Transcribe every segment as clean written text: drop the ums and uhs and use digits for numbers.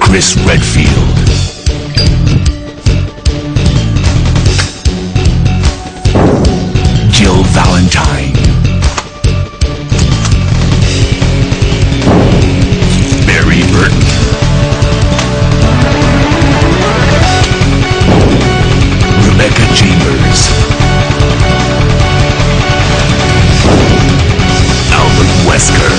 Chris Redfield, Jill Valentine, Barry Burton, Rebecca Chambers, Albert Wesker,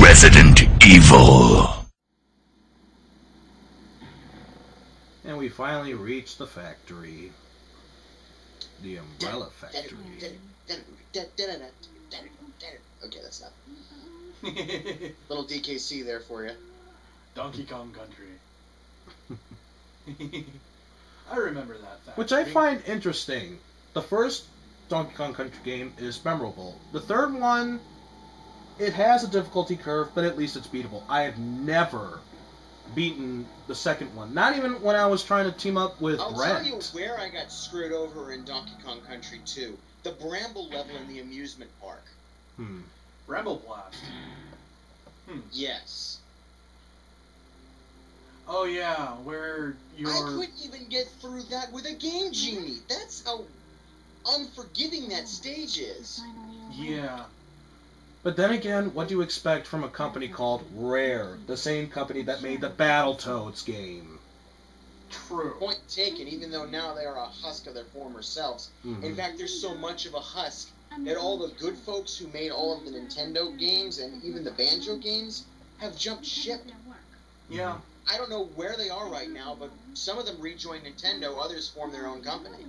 Resident Evil. And we finally reached the factory. The Umbrella Factory. Okay, that's not. Little DKC there for you. Donkey Kong Country. I remember that fact. Which I find interesting. The first Donkey Kong Country game is memorable. The third one, it has a difficulty curve, but at least it's beatable. I have never beaten the second one. Not even when I was trying to team up with I'll Brent. tell you where I got screwed over in Donkey Kong Country 2. The Bramble level in the amusement park. Rebel Blast. Yes. Oh yeah, where you're... I couldn't even get through that with a Game Genie. That's how unforgiving that stage is. Yeah. But then again, what do you expect from a company called Rare? The same company that made the Battletoads game. True. Point taken, even though now they are a husk of their former selves. In fact, there's so much of a husk that all the good folks who made all of the Nintendo games and even the Banjo games have jumped ship. Yeah. I don't know where they are right now, but some of them rejoined Nintendo, others formed their own company.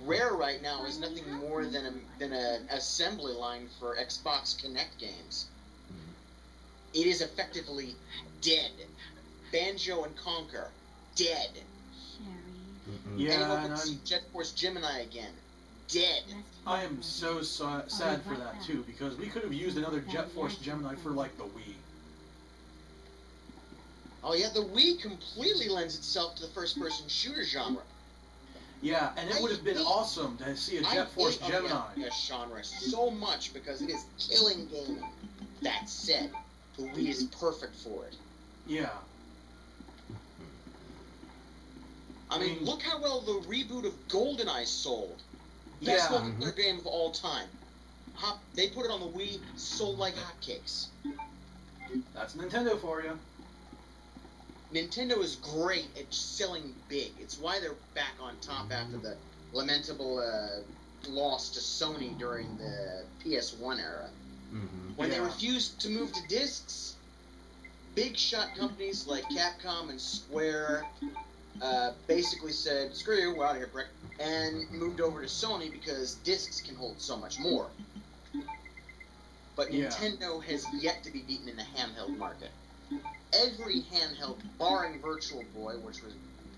Rare right now is nothing more than an assembly line for Xbox Kinect games. It is effectively dead. Banjo and Conquer, dead. Yeah, Anyone and would see Jet Force Gemini again, dead. I am so sad for that too, because we could have used another Jet Force Gemini for like the Wii. Oh yeah, the Wii completely lends itself to the first-person shooter genre. Yeah, and it would have been awesome to see a Jet Force Gemini. The genre so much because it is killing gaming. That said, the Wii is perfect for it. Yeah. I mean, look how well the reboot of GoldenEye sold. Best multiplayer game of all time. They put it on the Wii, sold like hotcakes. That's Nintendo for you. Nintendo is great at selling big. It's why they're back on top after the lamentable loss to Sony during the PS1 era. When they refused to move to discs, big shot companies like Capcom and Square basically said, screw you, we're out of here, Brick, and moved over to Sony because discs can hold so much more. But Nintendo has yet to be beaten in the handheld market. Every handheld, barring Virtual Boy, which was,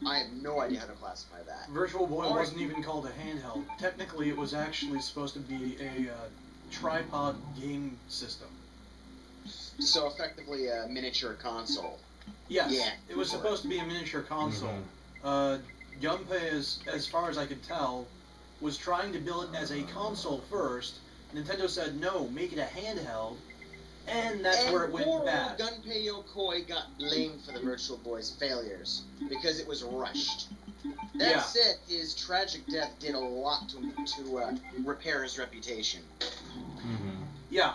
I have no idea how to classify that. Virtual Boy wasn't even called a handheld. Technically, it was actually supposed to be a tripod game system. So effectively a miniature console. Yes, Yeah, it was supposed to be a miniature console. Gunpei, as far as I could tell, was trying to build it as a console first. Nintendo said, no, make it a handheld. And that's where it went bad. Gunpei Yokoi got blamed for the Virtual Boy's failures because it was rushed. That said, his tragic death did a lot to repair his reputation. Yeah.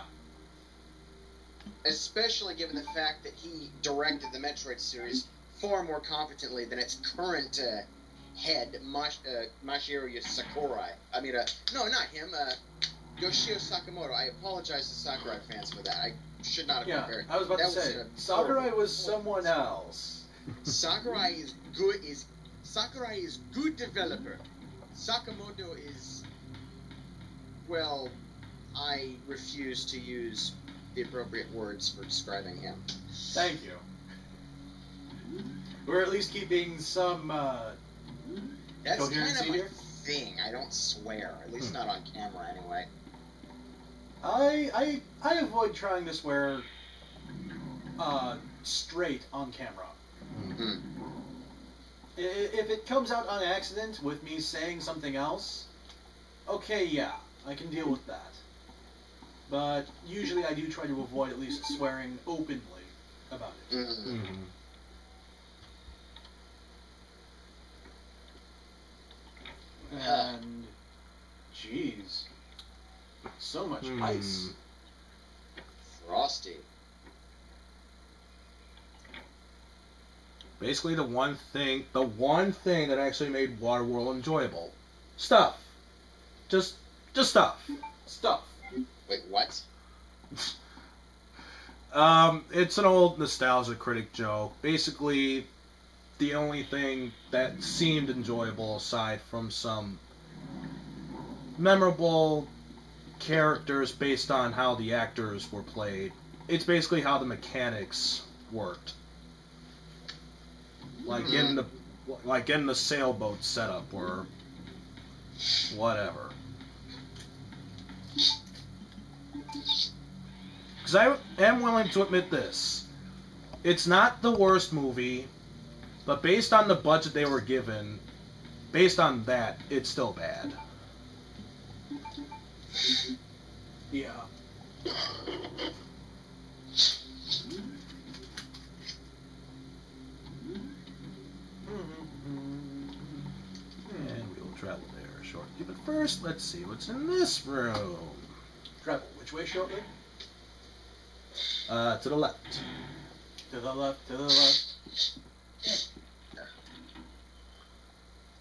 Especially given the fact that he directed the Metroid series far more competently than its current head, Masahiro Sakurai. I mean, no, not him. Yoshio Sakamoto. I apologize to Sakurai fans for that. I should not have compared. I was about to say, Sakurai was someone else. Sakurai is good. Sakurai is good developer. Sakamoto is, well, I refuse to use the appropriate words for describing him. Thank you. We're at least keeping some That's coherency kind of here. my thing. I don't swear, at least not on camera anyway. I avoid trying to swear straight on camera. If it comes out on accident with me saying something else, okay, yeah, I can deal with that. But usually I do try to avoid at least swearing openly about it. Mm-hmm. And, jeez, so much ice. Frosty. Basically, the one thing that actually made Waterworld enjoyable, stuff, just stuff. Stuff. Wait, what? It's an old nostalgia critic joke. Basically, the only thing that seemed enjoyable aside from some memorable characters based on how the actors were played, it's basically how the mechanics worked. Like getting the sailboat setup or whatever. Because I am willing to admit this. It's not the worst movie, but based on the budget they were given, based on that, it's still bad. Yeah. And we will travel there shortly. But first, let's see what's in this room. Travel which way shortly? To the left. To the left, to the left.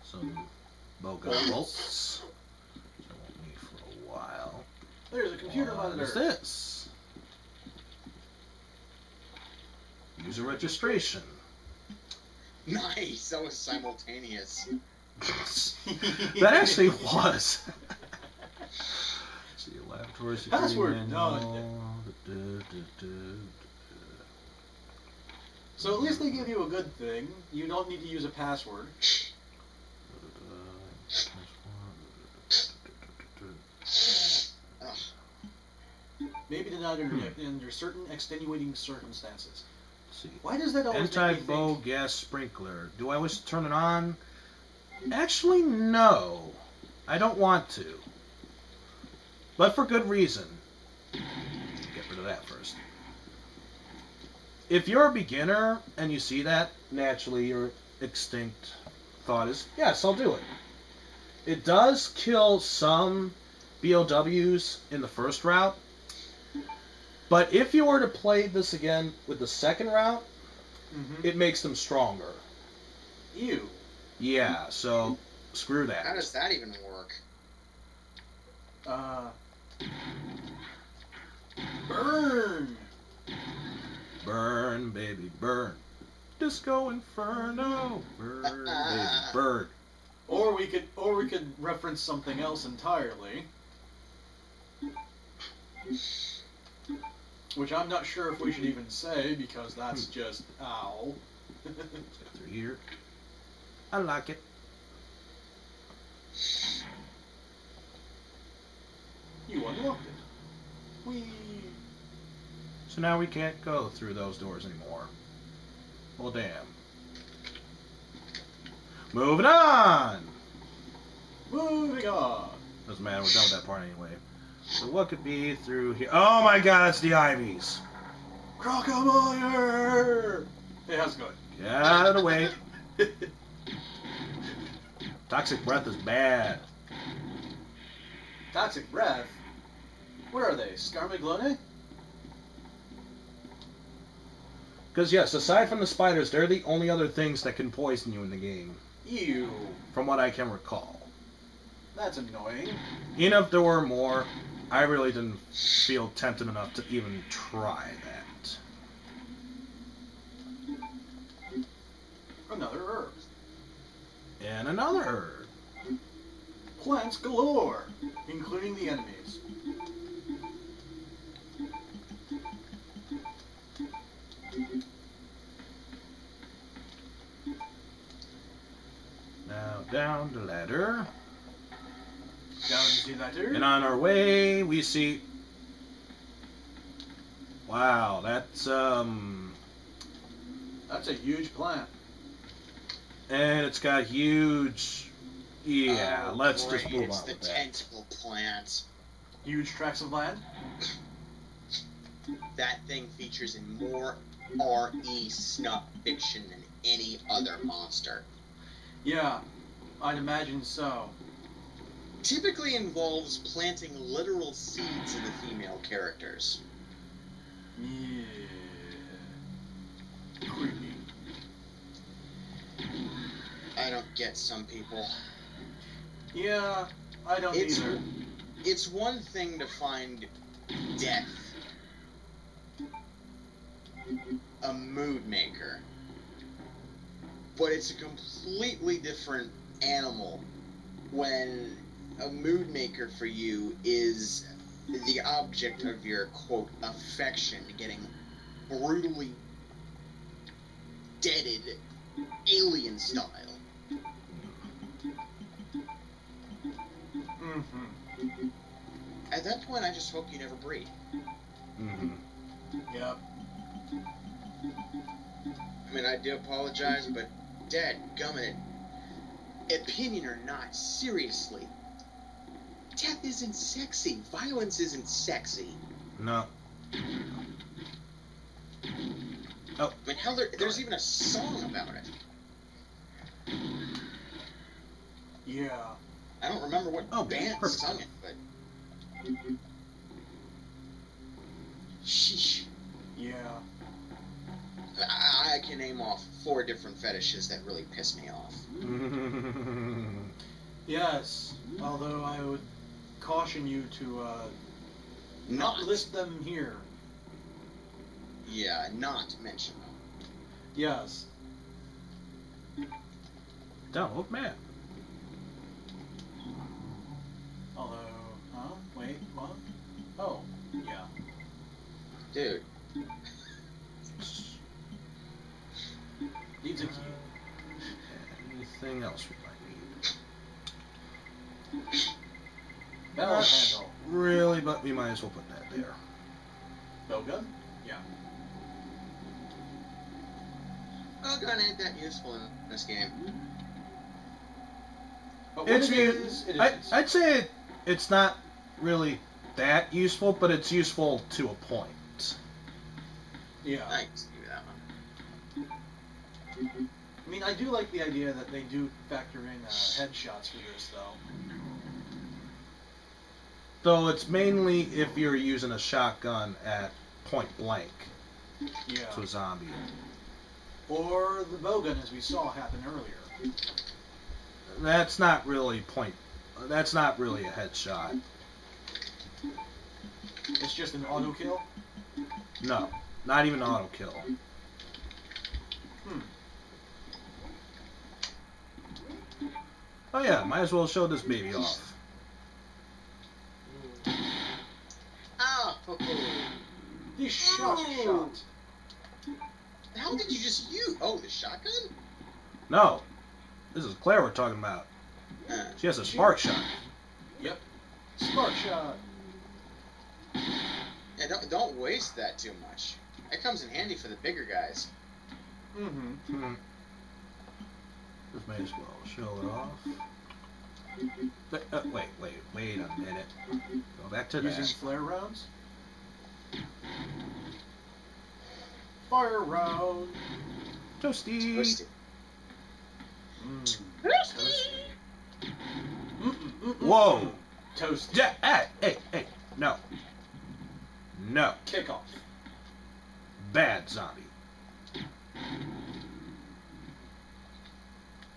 Some bowgun bolts. Which I won't need for a while. There's a computer What monitor. is this? User registration. Nice. That was simultaneous. That actually was. See, laboratory security Password. manual. So at least they give you a good thing. You don't need to use a password. Ugh. Maybe not under certain extenuating circumstances. See. Why does that always make me Anti-bow think? gas sprinkler. Do I wish to turn it on? Actually, no. I don't want to. But for good reason. Get rid of that first. If you're a beginner and you see that, naturally your extinct thought is, yes, I'll do it. It does kill some BOWs in the first route, but if you were to play this again with the second route, it makes them stronger. Ew. Yeah, so screw How that. does that even work? Burn. Burn, baby, burn. Disco Inferno. Burn, baby, burn. Or we could reference something else entirely. Which I'm not sure if we should even say because that's just ow. Let's go through here. I like it. You unlocked it. Whee. So now we can't go through those doors anymore. Well, damn. Moving on! Moving on. Doesn't matter, we're done with that part anyway. So what could be through here? Oh my god, it's the Ivies! Crocomire! Hey, how's it going? Get out of the way. Toxic breath is bad. Toxic breath? Where are they? Scarmaglone? Because yes, aside from the spiders, they're the only other things that can poison you in the game. Ew. From what I can recall. That's annoying. Even if there were more, I really didn't feel tempted enough to even try that. Another herb. And another herb. Plants galore, including the enemies. Now down the ladder. Down the ladder. And on our way, we see... Wow, that's, That's a huge plant. And it's got huge... Yeah, Oh, let's great. just move It's on the with that. tentacle plant. Huge tracts of land? That thing features in more RE snuff fiction than any other monster. Yeah, I'd imagine so. Typically involves planting literal seeds in the female characters. Yeah. Creepy. I don't get some people. Yeah, I don't either. It's one thing to find death a mood maker, but it's a completely different animal when a mood maker for you is the object of your, quote, affection getting brutally deaded alien style. Mm-hmm. At that point, I just hope you never breed. Mm-hmm. Yep. I mean, I do apologize, but dadgummit, opinion or not, seriously, death isn't sexy. Violence isn't sexy. No. Oh. I mean, hell, there's even a song about it. Yeah. I don't remember what band perfect. sung it, but... Sheesh. Yeah. I can name off 4 different fetishes that really piss me off. Yes, although I would caution you to not list them here. Yeah, not mention them. Yes. Download map. Although, wait, what? Oh, yeah. Dude. Needs a key. Anything else we might need? Bell handle. Really, but we might as well put that there. Bell gun? Yeah. Oh, gun ain't that useful in this game. But when It's it is, it is. I'd say it's not really that useful, but it's useful to a point. Yeah. I can see that one. I mean, I do like the idea that they do factor in headshots for this, though. Though it's mainly if you're using a shotgun at point blank Yeah. to a zombie. Or the bowgun, as we saw happen earlier. That's not really That's not really a headshot. It's just an auto kill? No, not even auto kill. Oh yeah, might as well show this baby off. Oh! The shot. How did you just use... Oh, the shotgun? No, this is Claire we're talking about. She has a spark shot. Yep. Spark shot. Yeah, don't waste that too much. That comes in handy for the bigger guys. Mm-hmm. Just may as well show it off. Wait a minute. Go back to Using that. flare rounds? Fire round. Toasty. Twisted. Whoa. Toast. Hey, no. No. Kickoff. Bad zombie.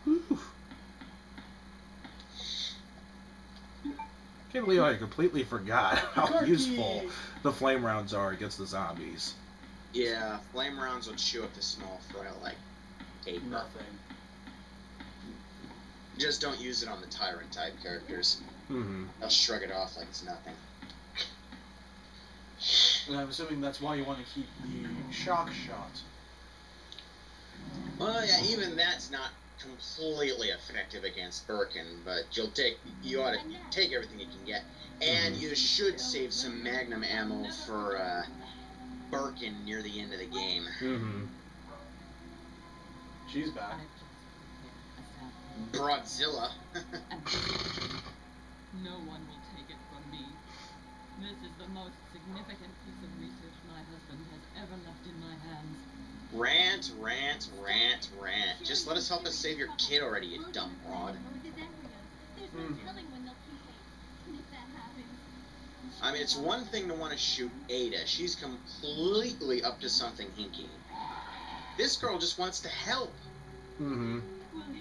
Whew. Can't believe I completely forgot how Turkey. useful the flame rounds are against the zombies. Yeah, flame rounds will chew up the small foil like paper. Nothing. Just don't use it on the tyrant type characters. Mm-hmm. They'll shrug it off like it's nothing. And I'm assuming that's why you want to keep the shock shot. Well, yeah, even that's not completely effective against Birkin, but you ought to take everything you can get, and you should save some Magnum ammo for Birkin near the end of the game. Mm-hmm. She's back. Broadzilla. No one will take it from me. This is the most significant piece of research my husband has ever left in my hands. Rant, rant, rant, rant. Just let us help us save your kid already, you dumb broad. I mean, it's one thing to want to shoot Ada. She's completely up to something hinky. This girl just wants to help. Mm-hmm. William.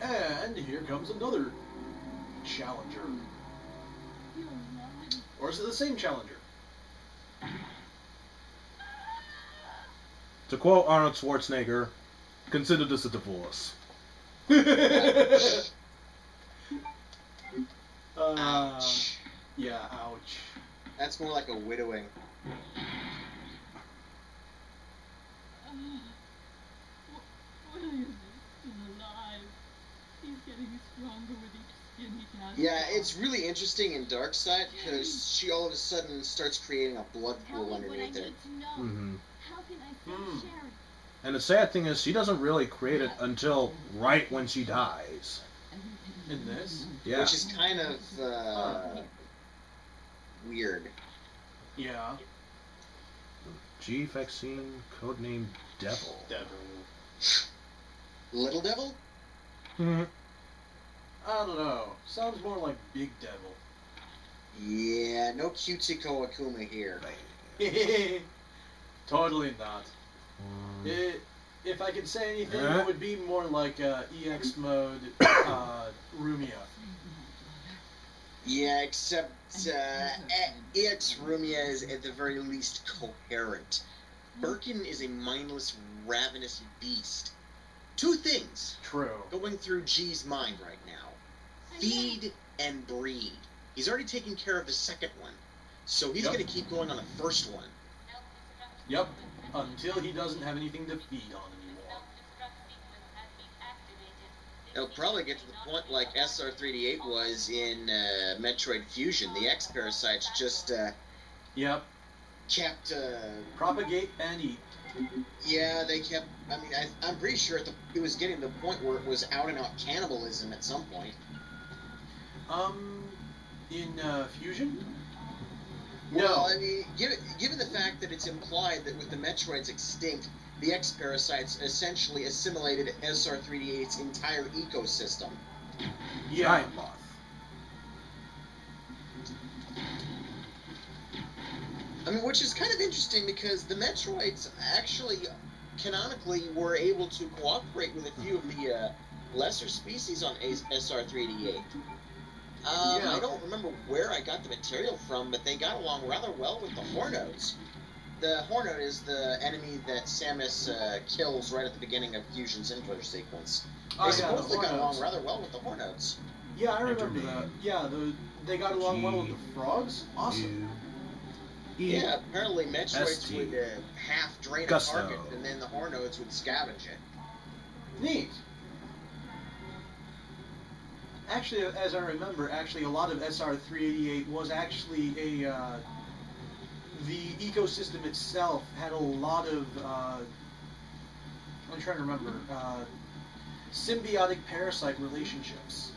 And here comes another challenger. You're alive. Or is it the same challenger? To quote Arnold Schwarzenegger, consider this a divorce. Ouch. Yeah, ouch. That's more like a widowing. William is still alive. He's getting stronger with each skin he casts. Yeah, it's really interesting in Darkseid because she all of a sudden starts creating a blood pool underneath her. Mm-hmm. How can I save Sharon? And the sad thing is, she doesn't really create it until right when she dies. In this? Yeah. Which is kind of weird. Yeah. G vaccine, codename Devil. Devil. Little Devil? Mm-hmm. I don't know. Sounds more like Big Devil. Yeah, no cutesy Koakuma here. Totally not. If I could say anything, it would be more like EX mode Rumia. Yeah, except EX Rumia is at the very least coherent. Birkin is a mindless, ravenous beast. Two things True. going through G's mind right now. Feed and breed. He's already taken care of the second one, so he's Yep. going to keep going on the first one. Yep. Until he doesn't have anything to feed on anymore. It'll probably get to the point like SR3D8 was in Metroid Fusion. The X-Parasites just Yep. kept... Propagate and eat. Yeah, they kept... I mean, I'm pretty sure it was getting to the point where it was out-and-out cannibalism at some point. In Fusion? Well, I mean, given the fact that it's implied that with the Metroids extinct, the X-Parasites essentially assimilated SR3D8's entire ecosystem. Yeah. Giant moth. I mean, which is kind of interesting because the Metroids actually, canonically, were able to cooperate with a few of the lesser species on SR3D8. I don't remember where I got the material from, but they got along rather well with the Hornodes. The Hornode is the enemy that Samus kills right at the beginning of Fusion's intro sequence. They supposedly got along rather well with the Hornodes. Yeah, I remember that. Yeah, they got along well with the frogs. Awesome. Yeah, apparently Metroids would half drain a target, and then the Hornodes would scavenge it. Neat. Actually, as I remember, a lot of SR388 was actually the ecosystem itself had a lot of, I'm trying to remember, symbiotic parasite relationships.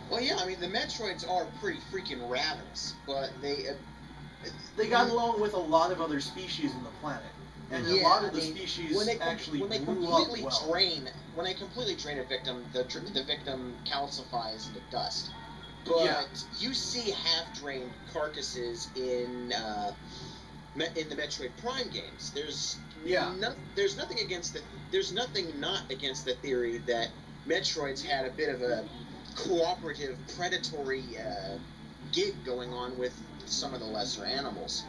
Well, yeah, I mean, the Metroids are pretty freaking ravenous, but they got along with a lot of other species on the planet. And a lot of the species when they grew completely up well. When they completely drain a victim, the victim calcifies into dust. But you see half-drained carcasses in the Metroid Prime games. There's nothing not against the theory that Metroids had a bit of a cooperative, predatory gig going on with some of the lesser animals.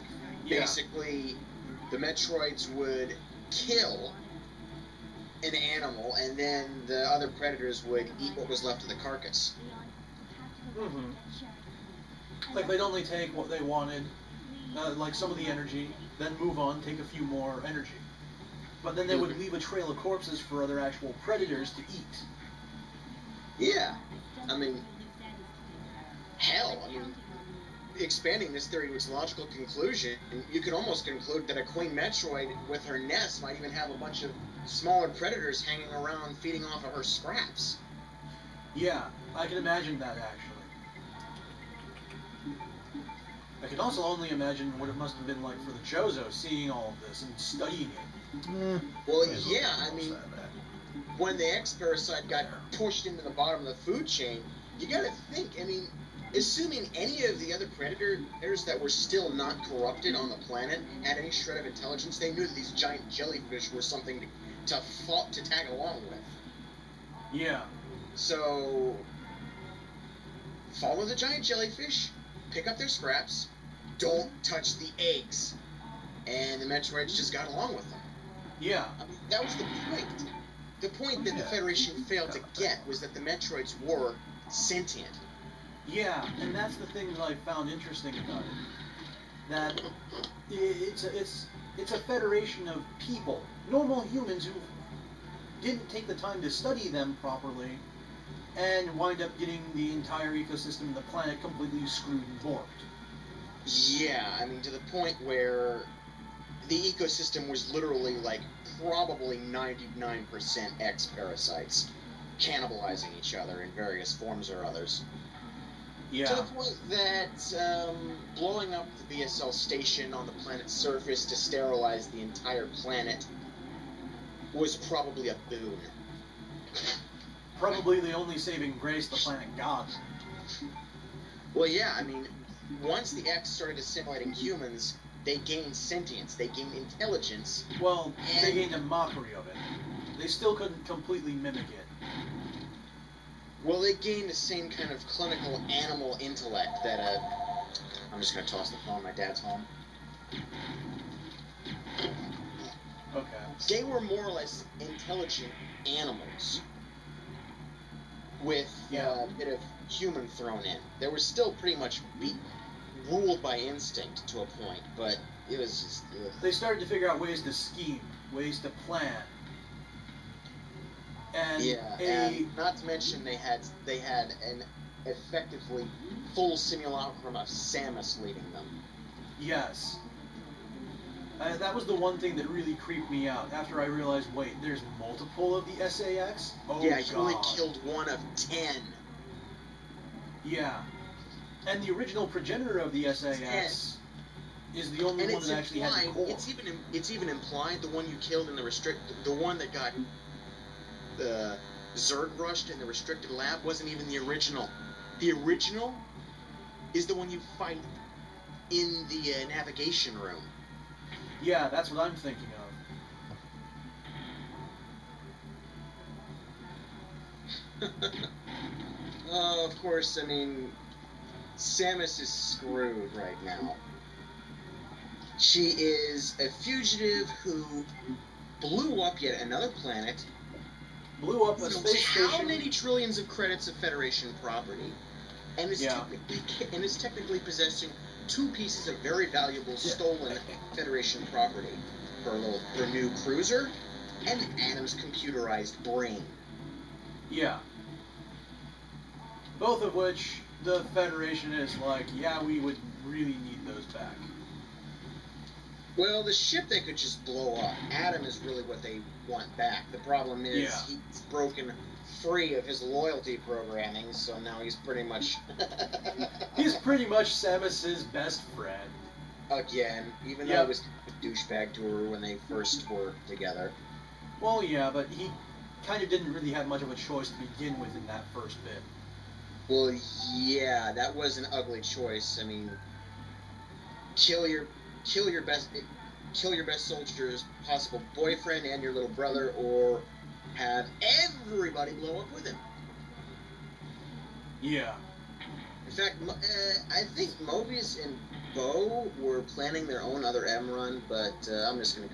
Yeah. Basically, the Metroids would kill an animal, and then the other predators would eat what was left of the carcass. Mm-hmm. Like, they'd only take what they wanted, like some of the energy, then move on, take a few more energy. But then they would leave a trail of corpses for other actual predators to eat. Yeah. I mean, hell, expanding this theory to its logical conclusion, you could almost conclude that a Queen Metroid with her nest might even have a bunch of smaller predators hanging around feeding off of her scraps. Yeah, I can imagine that, actually. I can also only imagine what it must have been like for the Chozo seeing all of this and studying it. Well, yeah, I mean, when the X-Parasite got pushed into the bottom of the food chain, you gotta think, I mean, assuming any of the other predators that were still not corrupted on the planet had any shred of intelligence, they knew that these giant jellyfish were something to tag along with. Yeah. So, follow the giant jellyfish, pick up their scraps, don't touch the eggs. And the Metroids just got along with them. Yeah. I mean, that was the point. The point that the Federation failed to get was that the Metroids were sentient. Yeah, and that's the thing that I found interesting about it. That it's a federation of people, normal humans who didn't take the time to study them properly, and wind up getting the entire ecosystem of the planet completely screwed and warped. Yeah, I mean, to the point where the ecosystem was literally, like, probably 99% X-Parasites, cannibalizing each other in various forms or others. Yeah. To the point that blowing up the BSL station on the planet's surface to sterilize the entire planet was probably a boon. Probably the only saving grace the planet got. Well, yeah, I mean, once the X started assimilating humans, they gained sentience, they gained intelligence. Well, they gained a mockery of it. They still couldn't completely mimic it. Well, they gained the same kind of clinical animal intellect that, I'm just gonna toss the phone, my dad's home. Okay. They were more or less intelligent animals with a bit of human thrown in. They were still pretty much ruled by instinct to a point, but it was just... They started to figure out ways to scheme, ways to plan. And and not to mention they had an effectively full simulacrum of Samus leading them. Yes. That was the one thing that really creeped me out after I realized, wait, there's multiple of the SAX? Oh, yeah, you God. only killed one of 10. Yeah. And the original progenitor of the SAS is the only one that actually had the core. It's even implied the one you killed in the one that got Zerg rushed in the restricted lab wasn't even the original. The original is the one you fight in the navigation room. Yeah, that's what I'm thinking of. Of course, I mean, Samus is screwed right now. She is a fugitive who blew up yet another planet. Blew up a space station. How many trillions of credits of Federation property, and is technically possessing 2 pieces of very valuable stolen Federation property: her new cruiser and Adam's computerized brain. Yeah. Both of which the Federation is like, yeah, we would really need those back. Well, the ship they could just blow up. Adam is really what they want back. The problem is he's broken free of his loyalty programming, so now he's pretty much... He's pretty much Samus's best friend. Again, even though he was a douchebag to her when they first were together. Well, yeah, but he kind of didn't really have much of a choice to begin with in that first bit. Well, yeah, that was an ugly choice. I mean, kill your best soldier's possible boyfriend and your little brother, or have everybody blow up with him. Yeah. In fact, I think Mobius and Bo were planning their own other M run, but I'm just gonna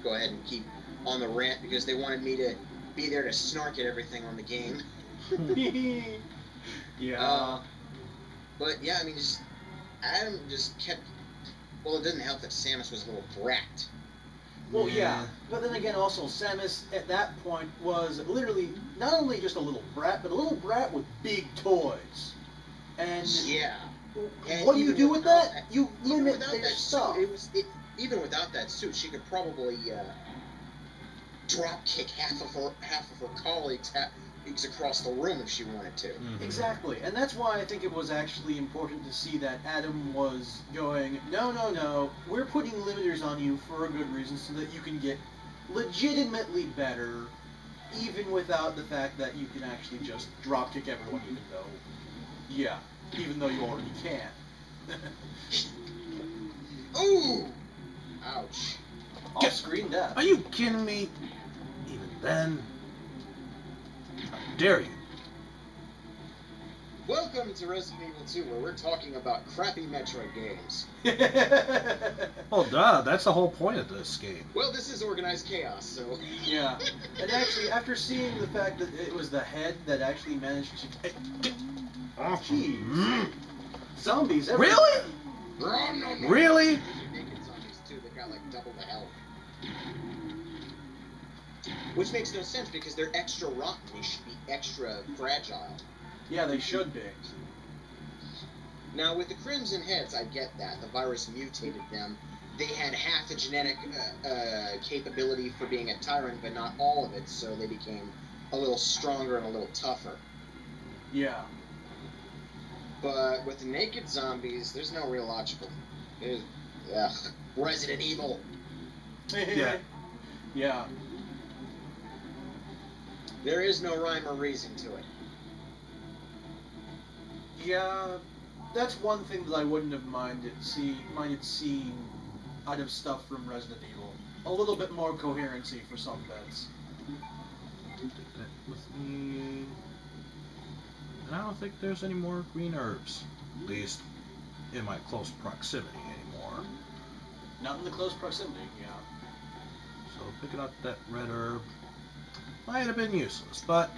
go ahead and keep on the rant because they wanted me to be there to snark at everything on the game. Yeah. But yeah, I mean, Adam just kept. Well, it didn't help that Samus was a little brat. Well, yeah, but then again, also Samus at that point was literally not only just a little brat, but a little brat with big toys. And what do you do with that? You limit their stuff. Even without that suit, she could probably drop kick half of her colleagues across the room if she wanted to. Mhm. Exactly, and that's why I think it was actually important to see that Adam was going, no, we're putting limiters on you for a good reason so that you can get legitimately better, even without the fact that you can actually just dropkick everyone, even though you already can. Ooh! Ouch. Off-screen death. Are you kidding me? Even then? How dare you? Welcome to Resident Evil 2, where we're talking about crappy Metroid games. Well, duh, that's the whole point of this game. Well, this is organized chaos, so... Yeah, and actually, after seeing the fact that it was the head that actually managed to... Jeez. Zombies everywhere. Really? Really? Naked zombies, too. They've got, like, double the health. Which makes no sense, because they're extra rotten. They should be extra fragile. Yeah, they should be. Now, with the Crimson Heads, I get that. The virus mutated them. They had half the genetic capability for being a tyrant, but not all of it, so they became a little stronger and a little tougher. Yeah. But with the naked zombies, there's no real logical... Ugh. Resident Evil. Yeah. Yeah. There is no rhyme or reason to it. Yeah, that's one thing that I wouldn't have minded seeing out of stuff from Resident Evil. A little bit more coherency for some bits. Take that with me. And I don't think there's any more green herbs. At least in my close proximity anymore. Not in the close proximity, yeah. So picking up that red herb might have been useless, but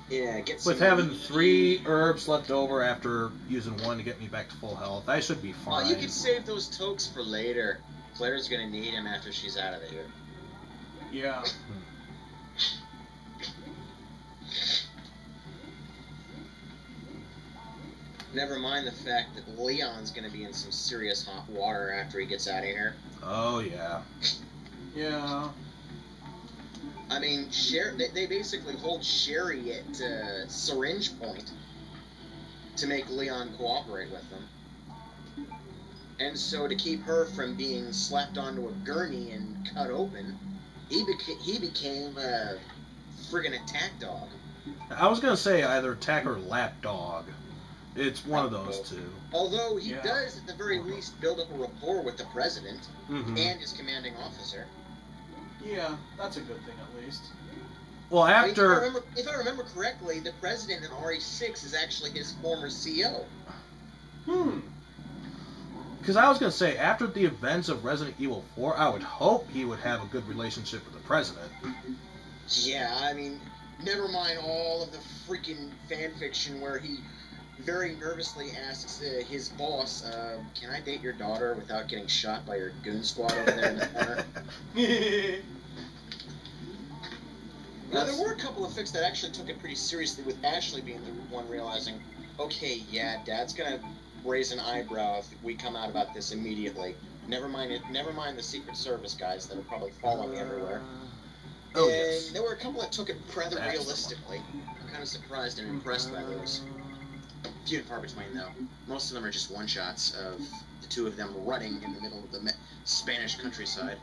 Yeah, get some... with having 3 herbs left over after using 1 to get me back to full health, I should be fine. Oh, you could save those tokes for later. Claire's gonna need him after she's out of here. Yeah. Never mind the fact that Leon's gonna be in some serious hot water after he gets out of here. Oh, yeah. Yeah. I mean, they basically hold Sherry at syringe point to make Leon cooperate with them. And so to keep her from being slapped onto a gurney and cut open, he became a friggin' attack dog. I was going to say either attack or lap dog. It's one of those two. Although he Yeah. does, at the very least, build up a rapport with the president Mm-hmm. and his commanding officer. Yeah, that's a good thing at least. Well, I mean, after... if I remember correctly, the president in RE6 is actually his former CO. Because I was going to say, after the events of Resident Evil 4, I would hope he would have a good relationship with the president. Yeah, I mean, never mind all of the freaking fanfiction where he very nervously asks his boss, can I date your daughter without getting shot by your goon squad over there in the corner? Now, there were a couple of fics that actually took it pretty seriously, with Ashley being the one realizing, okay, yeah, Dad's gonna raise an eyebrow if we come out about this immediately. Never mind the Secret Service guys that are probably following me everywhere. Oh, And yes. there were a couple that took it rather That's the realistically. I'm kind of surprised and impressed by those. Few and far between, though. Most of them are just one-shots of the two of them running in the middle of the Spanish countryside.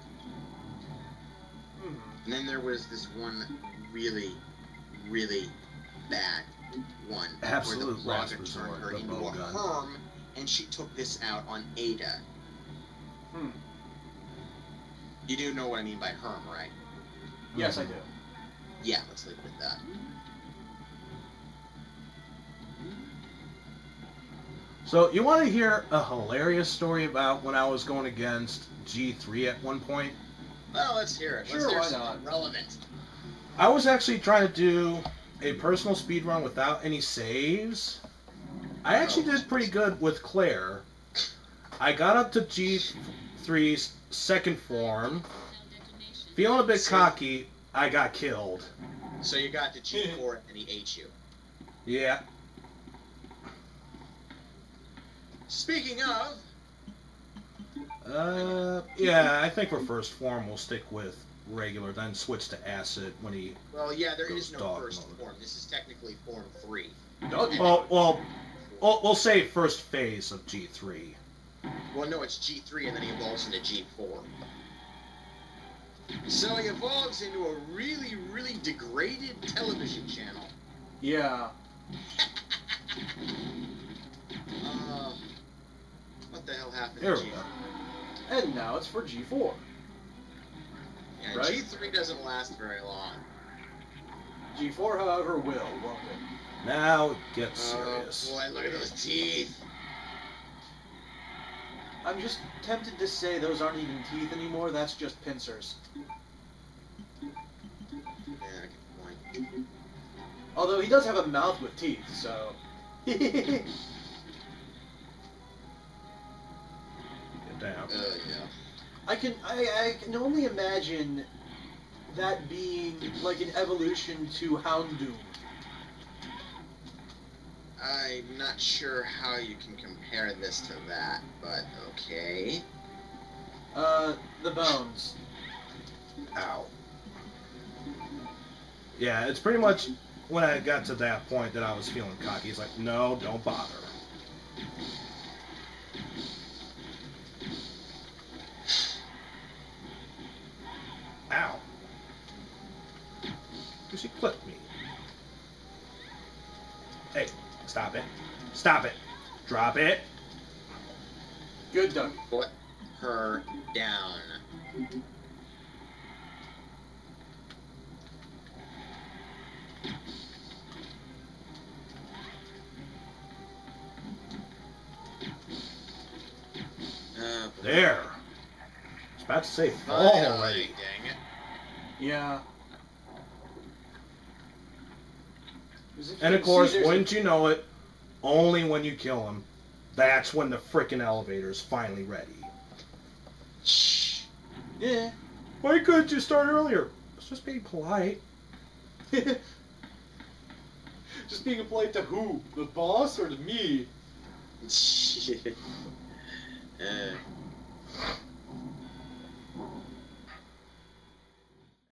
And then there was this one really, really bad one. Absolute where the last blogger resort, turned her the into a bowgun. herm, and she took this out on Ada. You do know what I mean by herm, right? Yes, I do. Yeah, let's leave it at that. So, you want to hear a hilarious story about when I was going against G3 at one point? Well, let's hear it. Sure, Let's hear why something relevant. I was actually trying to do a personal speedrun without any saves. I actually did pretty good with Claire. I got up to G3's second form. Feeling a bit cocky, I got killed. So you got to G4 and he ate you. Yeah. Speaking of, Yeah, I think for first form we'll stick with regular, then switched to acid when he. Well, yeah, there Goes is no dog first mode. form. This is technically Form 3. We'll say first phase of G3. Well, no, it's G3 and then he evolves into G4. So he evolves into a really, really degraded television channel. Yeah. What the hell happened Here to we go. G4? And now it's for G4. Yeah, Right? G3 doesn't last very long. G4, however, will, won't it? Now it gets serious. Oh boy, look at those teeth. I'm just tempted to say those aren't even teeth anymore, that's just pincers. Yeah, good point. Although he does have a mouth with teeth, so... Get down. Yeah. I can only imagine that being like an evolution to Houndoom. I'm not sure how you can compare this to that, but okay. The bones. Ow. Yeah, it's pretty much when I got to that point that I was feeling cocky. It's like, no, don't bother. Ow. Because she clipped me. Hey, stop it. Stop it. Drop it. Good dog. Put her down. There. I was about to say fall Finally, already. dang it. Yeah. And of course, wouldn't you know it, only when you kill him, that's when the frickin' elevator's finally ready. Shh. Yeah. Why couldn't you start earlier? It's just being polite. Just being polite to who? The boss or to me?